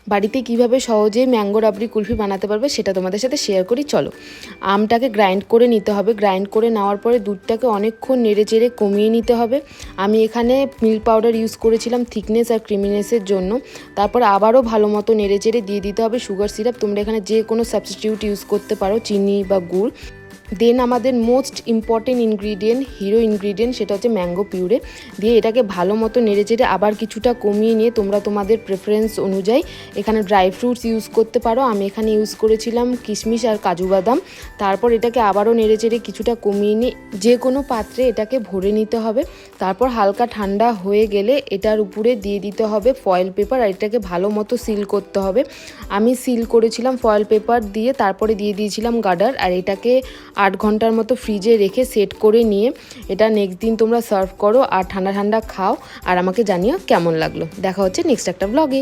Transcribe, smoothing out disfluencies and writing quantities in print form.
বাড়িতে কিভাবে সহজে ম্যাঙ্গো রাবড়ি কুলফি বানাতে পারবে সেটা তোমাদের সাথে শেয়ার করি। চলো, আমটাকে গ্রাইন্ড করে নিতে হবে। গ্রাইন্ড করে নেওয়ার পরে দুধটাকে অনেকক্ষণ নেড়ে চেড়ে কমিয়ে নিতে হবে। আমি এখানে মিল্ক পাউডার ইউজ করেছিলাম থিকনেস আর ক্রিমিনেসের জন্য। তারপর আবারও ভালো মতো নেড়ে চেড়ে দিয়ে দিতে হবে সুগার সিরাপ। তোমরা এখানে যে কোনো সাবস্টিটিউট ইউজ করতে পারো, চিনি বা গুড়। দেন আমাদের most important ingredient, hero ingredient, সেটা হচ্ছে ম্যাঙ্গো পিউরে। দিয়ে এটাকে ভালো মতো নেড়ে চেড়ে আবার কিছুটা কমিয়ে নিয়ে তোমরা তোমাদের প্রেফারেন্স অনুযায়ী এখানে ড্রাই ফ্রুটস ইউজ করতে পারো। আমি এখানে ইউজ করেছিলাম কিশমিশ আর কাজু বাদাম। তারপর এটাকে আবারও নেড়ে চেড়ে কিছুটা কমিয়ে নিয়ে যে কোনো পাত্রে এটাকে ভরে নিতে হবে। তারপর হালকা ঠান্ডা হয়ে গেলে এটার উপরে দিয়ে দিতে হবে ফয়েল পেপার, আর এটাকে ভালো মতো সিল করতে হবে। আমি সিল করেছিলাম ফয়েল পেপার দিয়ে, তারপরে দিয়ে দিয়েছিলাম গার্ডার। আর এটাকে 8 ঘন্টার মতো ফ্রিজে রেখে সেট করে নিয়ে এটা নেক্সট দিন তোমরা সার্ভ করো আর ঠান্ডা ঠান্ডা খাও। আর আমাকে জানিও কেমন লাগলো। দেখা হচ্ছে নেক্সট একটা ব্লগে।